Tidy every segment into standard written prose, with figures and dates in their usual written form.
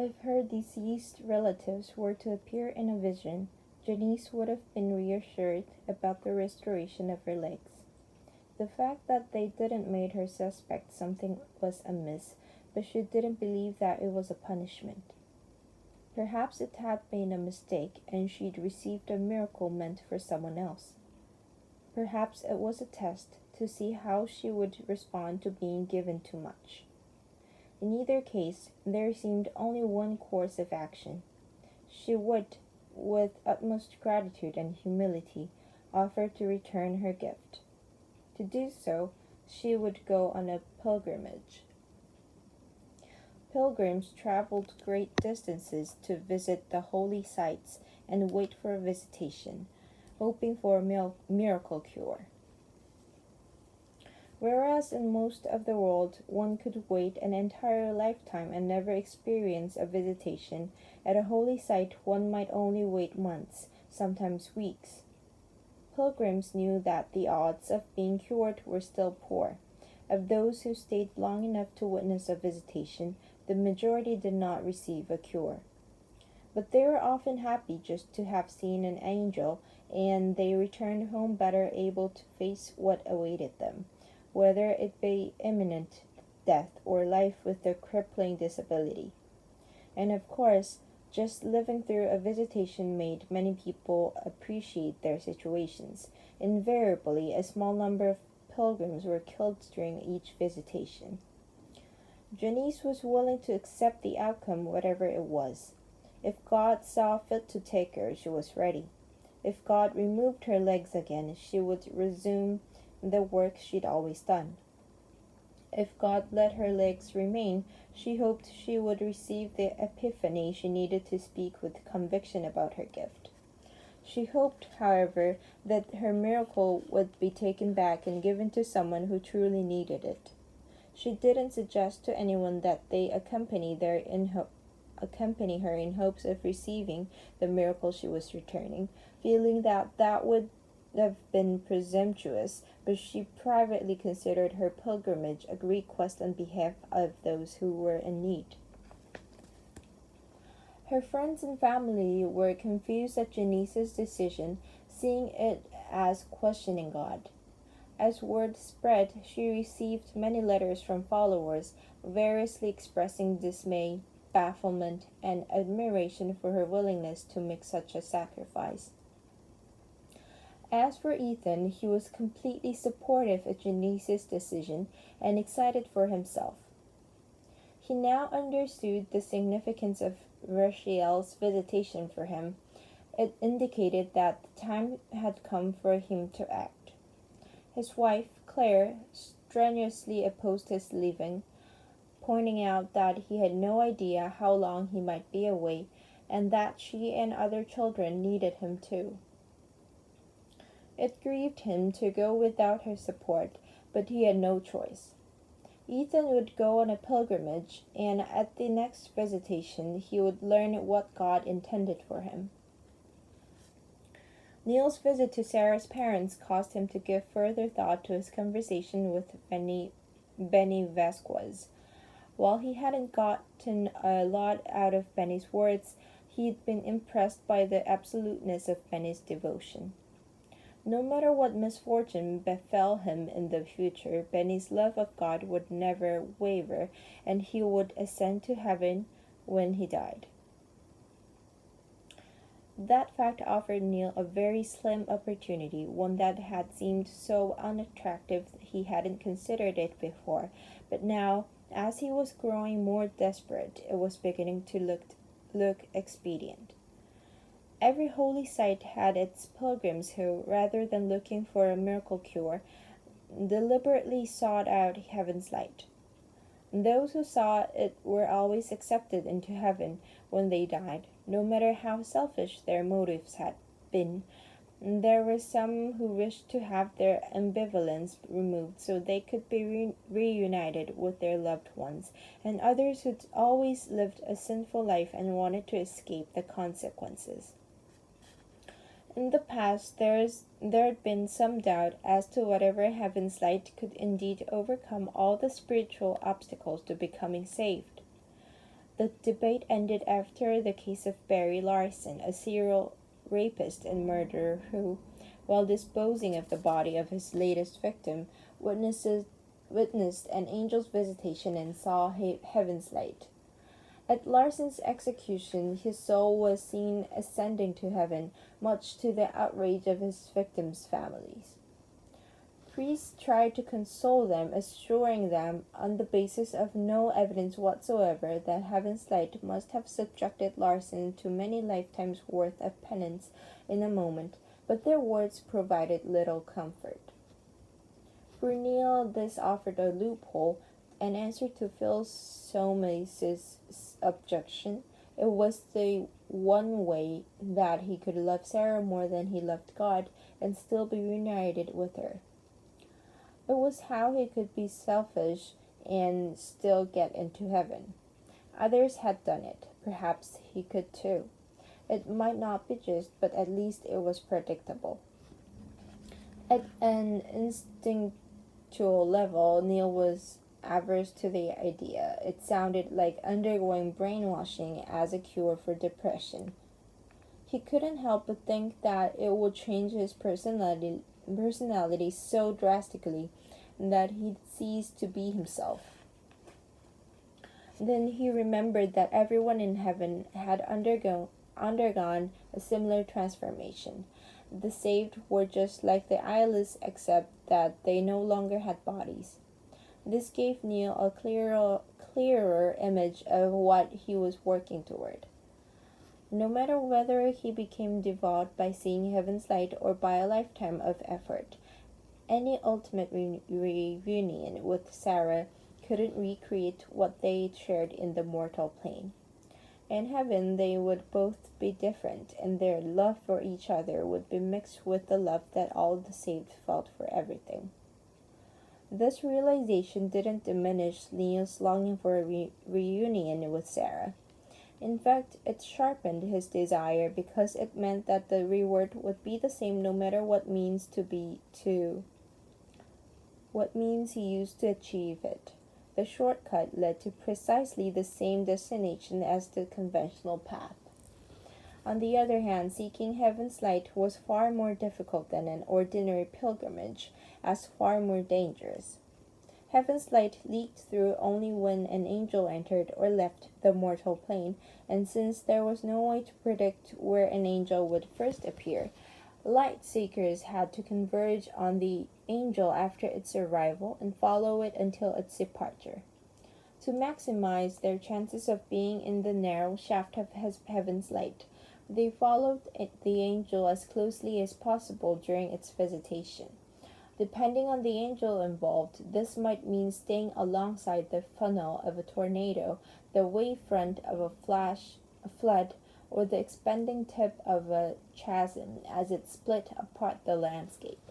If her deceased relatives were to appear in a vision, Janice would have been reassured about the restoration of her legs. The fact that they didn't made her suspect something was amiss, but she didn't believe that it was a punishment. Perhaps it had been a mistake and she'd received a miracle meant for someone else. Perhaps it was a test to see how she would respond to being given too much. In either case, there seemed only one course of action. She would, with utmost gratitude and humility, offer to return her gift. To do so, she would go on a pilgrimage. Pilgrims traveled great distances to visit the holy sites and wait for a visitation, hoping for a miracle cure. Whereas in most of the world one could wait an entire lifetime and never experience a visitation, at a holy site one might only wait months, sometimes weeks. Pilgrims knew that the odds of being cured were still poor. Of those who stayed long enough to witness a visitation, the majority did not receive a cure. But they were often happy just to have seen an angel, and they returned home better able to face what awaited them, whether it be imminent death or life with a crippling disability. And of course, just living through a visitation made many people appreciate their situations. Invariably, a small number of pilgrims were killed during each visitation. Janice was willing to accept the outcome, whatever it was. If God saw fit to take her, she was ready. If God removed her legs again, she would resume the work she'd always done. If God let her legs remain, she hoped she would receive the epiphany she needed to speak with conviction about her gift. She hoped, however, that her miracle would be taken back and given to someone who truly needed it. She didn't suggest to anyone that they accompany her in hopes of receiving the miracle she was returning, feeling that would have been presumptuous, but she privately considered her pilgrimage a request on behalf of those who were in need. Her friends and family were confused at Janice's decision, seeing it as questioning God. As word spread, she received many letters from followers, variously expressing dismay, bafflement, and admiration for her willingness to make such a sacrifice. As for Ethan, he was completely supportive of Janice's decision and excited for himself. He now understood the significance of Rachel's visitation for him. It indicated that the time had come for him to act. His wife, Claire, strenuously opposed his leaving, pointing out that he had no idea how long he might be away and that she and other children needed him too. It grieved him to go without her support, but he had no choice. Ethan would go on a pilgrimage, and at the next visitation he would learn what God intended for him. Neil's visit to Sarah's parents caused him to give further thought to his conversation with Benny Vasquez. While he hadn't gotten a lot out of Benny's words, he'd been impressed by the absoluteness of Benny's devotion. No matter what misfortune befell him in the future, Benny's love of God would never waver, and he would ascend to heaven when he died. That fact offered Neil a very slim opportunity, one that had seemed so unattractive he hadn't considered it before, but now, as he was growing more desperate, it was beginning to look expedient. Every holy site had its pilgrims who, rather than looking for a miracle cure, deliberately sought out heaven's light. Those who saw it were always accepted into heaven when they died, no matter how selfish their motives had been. There were some who wished to have their ambivalence removed so they could be reunited with their loved ones, and others who'd always lived a sinful life and wanted to escape the consequences. In the past, there had been some doubt as to whether heaven's light could indeed overcome all the spiritual obstacles to becoming saved. The debate ended after the case of Barry Larson, a serial rapist and murderer who, while disposing of the body of his latest victim, witnessed an angel's visitation and saw heaven's light. At Larson's execution, his soul was seen ascending to heaven, much to the outrage of his victims' families. Priests tried to console them, assuring them, on the basis of no evidence whatsoever, that heaven's light must have subjected Larson to many lifetimes' worth of penance in a moment, but their words provided little comfort. For Neil, this offered a loophole. In answer to Phil Soames' objection, it was the one way that he could love Sarah more than he loved God and still be reunited with her. It was how he could be selfish and still get into heaven. Others had done it. Perhaps he could too. It might not be just, but at least it was predictable. At an instinctual level, Neil was averse to the idea. It sounded like undergoing brainwashing as a cure for depression. He couldn't help but think that it would change his personality so drastically that he'd cease to be himself. Then he remembered that everyone in heaven had undergone a similar transformation. The saved were just like the eyeless, except that they no longer had bodies. This gave Neil a clearer image of what he was working toward. No matter whether he became devout by seeing heaven's light or by a lifetime of effort, any ultimate reunion with Sarah couldn't recreate what they shared in the mortal plane. In heaven, they would both be different, and their love for each other would be mixed with the love that all the saved felt for everything. This realization didn't diminish Neil's longing for a reunion with Sarah. In fact, it sharpened his desire because it meant that the reward would be the same no matter what means he used to achieve it. The shortcut led to precisely the same destination as the conventional path. On the other hand, seeking heaven's light was far more difficult than an ordinary pilgrimage, as far more dangerous. Heaven's light leaked through only when an angel entered or left the mortal plane, and since there was no way to predict where an angel would first appear, light seekers had to converge on the angel after its arrival and follow it until its departure. To maximize their chances of being in the narrow shaft of heaven's light, they followed the angel as closely as possible during its visitation. Depending on the angel involved, this might mean staying alongside the funnel of a tornado, the wavefront of a flood, or the expanding tip of a chasm as it split apart the landscape.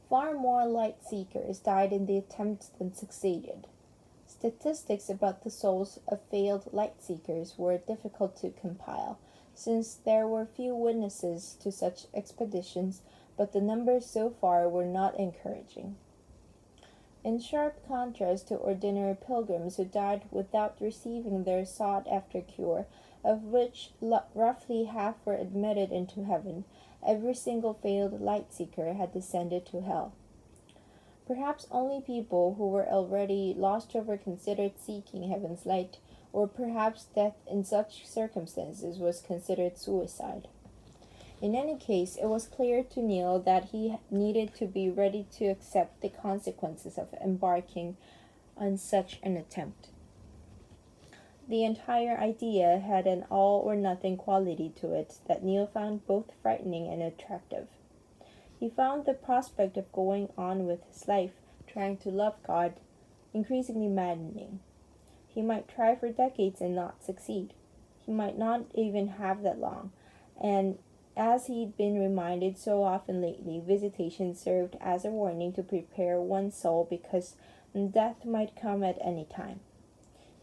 Far more light seekers died in the attempt than succeeded. Statistics about the souls of failed light seekers were difficult to compile, since there were few witnesses to such expeditions, but the numbers so far were not encouraging. In sharp contrast to ordinary pilgrims who died without receiving their sought-after cure, of which roughly half were admitted into heaven, every single failed light seeker had descended to hell. Perhaps only people who were already lost over considered seeking heaven's light, or perhaps death in such circumstances was considered suicide. In any case, it was clear to Neil that he needed to be ready to accept the consequences of embarking on such an attempt. The entire idea had an all-or-nothing quality to it that Neil found both frightening and attractive. He found the prospect of going on with his life, trying to love God, increasingly maddening. He might try for decades and not succeed. He might not even have that long, and as he'd been reminded so often lately, visitation served as a warning to prepare one's soul because death might come at any time.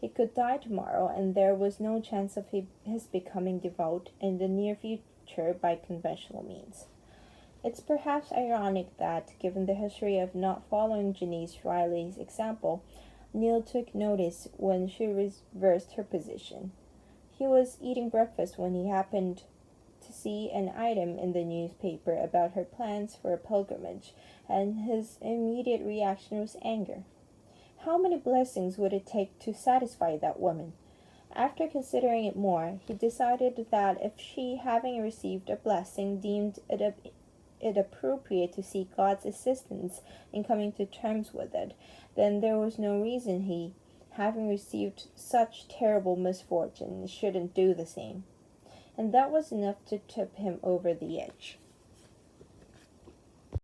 He could die tomorrow, and there was no chance of his becoming devout in the near future by conventional means. It's perhaps ironic that, given the history of not following Janice Riley's example, Neil took notice when she reversed her position. He was eating breakfast when he happened to see an item in the newspaper about her plans for a pilgrimage, and his immediate reaction was anger. How many blessings would it take to satisfy that woman? After considering it more, he decided that if she, having received a blessing, deemed it appropriate to seek God's assistance in coming to terms with it, then there was no reason he, having received such terrible misfortune, shouldn't do the same. And that was enough to tip him over the edge.